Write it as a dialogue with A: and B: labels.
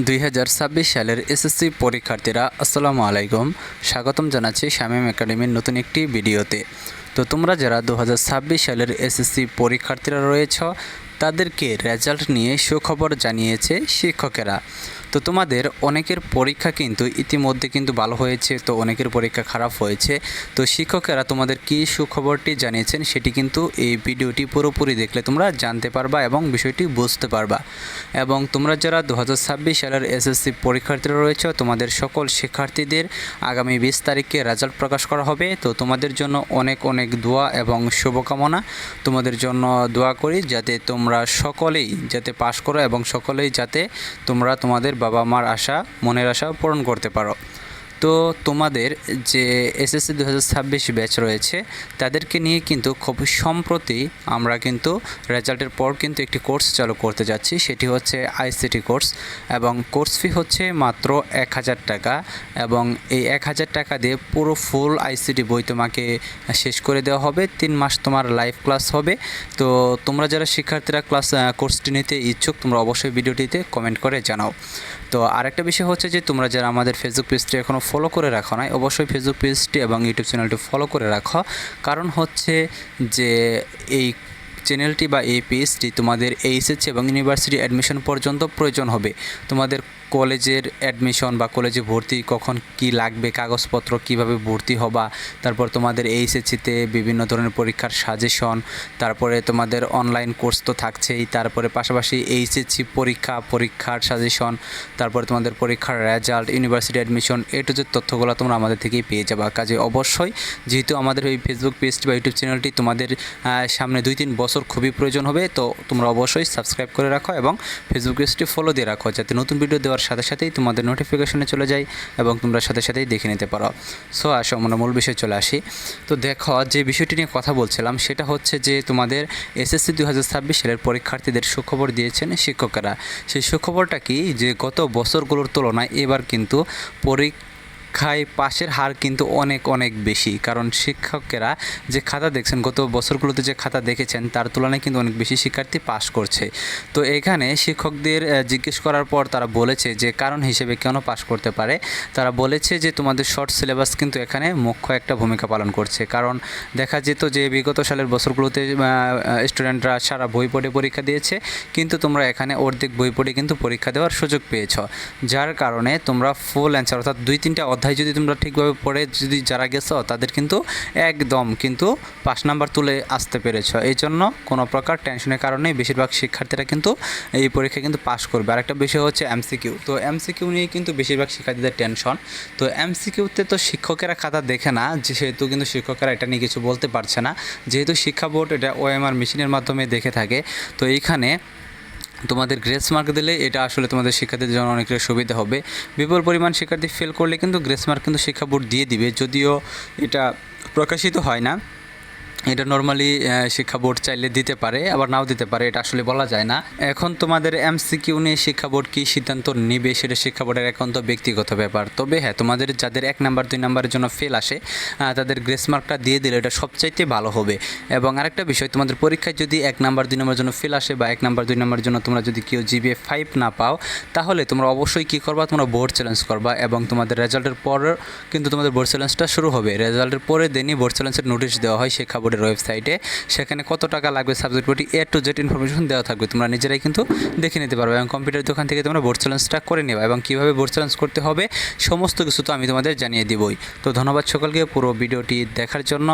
A: 2026 সালের এসএসসি পরীক্ষার্থীরা আসসালামু আলাইকুম। স্বাগতম জানাচ্ছি শামীম একাডেমির নতুন একটি ভিডিওতে। তো তোমরা যারা 2026 সালের এসএসসি পরীক্ষার্থীরা রয়েছ তাদেরকে রেজাল্ট নিয়ে সুখবর জানিয়েছে শিক্ষকেরা। তো তোমাদের অনেকের পরীক্ষা কিন্তু ইতিমধ্যে কিন্তু ভালো হয়েছে, তো অনেকের পরীক্ষা খারাপ হয়েছে। তো শিক্ষকেরা তোমাদের কী সুখবরটি জানিয়েছেন সেটি কিন্তু এই ভিডিওটি পুরোপুরি দেখলে তোমরা জানতে পারবা এবং বিষয়টি বুঝতে পারবা। এবং তোমরা যারা 2026 সালের এসএসসি পরীক্ষার্থীরা রয়েছে তোমাদের সকল শিক্ষার্থীদের আগামী 20 তারিখে রেজাল্ট প্রকাশ করা হবে। তো তোমাদের জন্য অনেক অনেক দোয়া এবং শুভকামনা। তোমাদের জন্য দোয়া করি যাতে তোমরা সকলেই যাতে পাশ করো এবং সকলেই যাতে তোমরা তোমাদের বাবা মার আশা মনের আশা পূরণ করতে পারো। তো তোমাদের যে এসএসসি 2026 ব্যাচ রয়েছে তাদেরকে নিয়ে কিন্তু খুব সম্প্রতি আমরা কিন্তু রেজাল্টের পর কিন্তু একটি কোর্স চালু করতে যাচ্ছি, সেটি হচ্ছে আইসিটি কোর্স এবং কোর্স ফি হচ্ছে মাত্র 1000 টাকা এবং এই 1000 টাকা দিয়ে পুরো ফুল আইসিটি বই তোমাকে শেষ করে দেওয়া হবে। 3 মাস তোমার লাইভ ক্লাস হবে। তো তোমরা যারা শিক্ষার্থীরা কোর্সটি নিতে ইচ্ছুক তোমরা অবশ্যই ভিডিওটিতে কমেন্ট করে জানাও। তো আরেকটা বিষয় হচ্ছে যে তোমরা যারা আমাদের ফেসবুক পেজটি এখনও ফলো করে রাখো নাই অবশ্যই ফেসবুক পেজটি এবং ইউটিউব চ্যানেলটি ফলো করে রাখো। কারণ হচ্ছে যে এই চ্যানেলটি বা এই পেজটি তোমাদের এইচএসসি এবং ইউনিভার্সিটি অ্যাডমিশন পর্যন্ত প্রয়োজন হবে। তোমাদের কলেজের অ্যাডমিশন বা কলেজে ভর্তি কখন কি লাগবে, কাগজপত্র কিভাবে ভর্তি হবা, তারপর তোমাদের এইচএসসিতে বিভিন্ন ধরনের পরীক্ষার সাজেশন, তারপরে তোমাদের অনলাইন কোর্স তো থাকছেই, তারপরে পাশাপাশি এইচএসসি পরীক্ষার সাজেশন, তারপরে তোমাদের পরীক্ষার result, university admission to Z তথ্যগুলো তোমরা আমাদের থেকেই পেয়ে যাবা। কাজে অবশ্যই যেহেতু আমাদের এই ফেসবুক পেজটি বা ইউটিউব চ্যানেলটি তোমাদের সামনে 2-3 বছর খুবই প্রয়োজন হবে, তো তোমরা অবশ্যই সাবস্ক্রাইব করে রাখো এবং ফেসবুক পেজটি ফলো দিয়ে রাখো যাতে নতুন ভিডিও দেওয়ার সাথে সাথেই তোমাদের নোটিফিকেশনে চলে যায় এবং তোমরা সাথে সাথেই দেখে নিতে পারো। সো আসো আমরা মূল বিষয়ে চলে আসি। তো দেখো যে বিষয়টি নিয়ে কথা বলছিলাম সেটা হচ্ছে যে তোমাদের এসএসসি 2026 সালের পরীক্ষার্থীদের সুখবর দিয়েছেন শিক্ষকেরা। সেই সুখবরটা কি যে গত বছরগুলোর তুলনায় এবার কিন্তু পাশের হার কিন্তু অনেক অনেক বেশি। কারণ শিক্ষকেরা যে খাতা দেখছেন গত বছরগুলোতে যে খাতা দেখেছেন তার তুলনায় কিন্তু অনেক বেশি শিক্ষার্থী পাশ করছে। তো এখানে শিক্ষকদের জিজ্ঞেস করার পর তারা বলেছে যে কারণ হিসেবে কেন পাশ করতে পারে, তারা বলেছে যে তোমাদের শর্ট সিলেবাস কিন্তু এখানে মুখ্য একটা ভূমিকা পালন করছে। কারণ দেখা যেত যে বিগত সালের বছরগুলোতে স্টুডেন্টরা সারা বই পড়ে পরীক্ষা দিয়েছে, কিন্তু তোমরা এখানে অর্ধেক বই পড়ে কিন্তু পরীক্ষা দেওয়ার সুযোগ পেয়েছ, যার কারণে তোমরা ফুল অ্যান্সার অর্থাৎ 2-3টা অধ্যায় যদি তোমরা ঠিকভাবে পড়ে যদি যারা গেছো তাদের কিন্তু একদম কিন্তু 5 নাম্বার তুলে আসতে পেরেছ। এই জন্য কোনো প্রকার টেনশনের কারণে বেশিরভাগ শিক্ষার্থীরা কিন্তু এই পরীক্ষা কিন্তু পাশ করবে। আরেকটা বিষয় হচ্ছে এমসিকিউ। তো এমসিকিউ নিয়ে কিন্তু বেশিরভাগ শিক্ষার্থীদের টেনশন। তো এমসিকিউতে তো শিক্ষকেরা খাতা দেখে না, যেহেতু কিন্তু শিক্ষকেরা এটা নিয়ে কিছু বলতে পারছে না, যেহেতু শিক্ষা বোর্ড এটা ওএমআর মেশিনের মাধ্যমে দেখে থাকে। তো এইখানে তোমাদের গ্রেস মার্ক দিলে এটা আসলে তোমাদের শিক্ষার্থীদের জন্য অনেকটা সুবিধা হবে। বিপুল পরিমাণ শিক্ষার্থী ফেল করলে কিন্তু গ্রেস মার্ক কিন্তু শিক্ষা বোর্ড দিয়ে দিবে, যদিও এটা প্রকাশিত হয় না। এটা নর্মালি শিক্ষা বোর্ড চাইলে দিতে পারে আবার নাও দিতে পারে, এটা আসলে বলা যায় না। এখন তোমাদের এমসিকিউ নিয়ে শিক্ষা বোর্ড কী সিদ্ধান্ত নেবে সেটা শিক্ষা বোর্ডের একান্ত ব্যক্তিগত ব্যাপার। তবে হ্যাঁ, তোমাদের যাদের 1 নাম্বার 2 নাম্বারের জন্য ফেল আসে তাদের গ্রেস মার্কটা দিয়ে দিলে এটা সবচাইতে ভালো হবে। এবং আরেকটা বিষয়, তোমাদের পরীক্ষায় যদি 1 নাম্বার 2 নাম্বারের জন্য ফেল আসে বা 1 নাম্বার 2 নাম্বারের জন্য তোমরা যদি কেউ জিপিএ 5 না পাও, তাহলে তোমরা অবশ্যই কী করবা, তোমরা বোর্ড চ্যালেঞ্জ করবা এবং তোমাদের রেজাল্টের পর কিন্তু তোমাদের বোর্ড চ্যালেঞ্জটা শুরু হবে। রেজাল্টের পরে দিনই বোর্ড চ্যালেঞ্জের নোটিশ দেওয়া হয় শিক্ষা বোর্ডের ওয়েবসাইটে। সেখানে কত টাকা লাগবে সাবজেক্ট প্রতি টু জেড ইনফরমেশন দেওয়া থাকবে, তোমরা নিজেরাই কিন্তু দেখে নিতে পারবে এবং কম্পিউটার দোকান থেকে তোমরা বোর্ড চ্যালেঞ্জটা করে নেবে এবং কীভাবে বোর্ড চ্যালেঞ্জ করতে হবে সমস্ত কিছু তো আমি তোমাদের জানিয়ে দিবই। তো ধন্যবাদ সকলকে পুরো ভিডিওটি দেখার জন্য।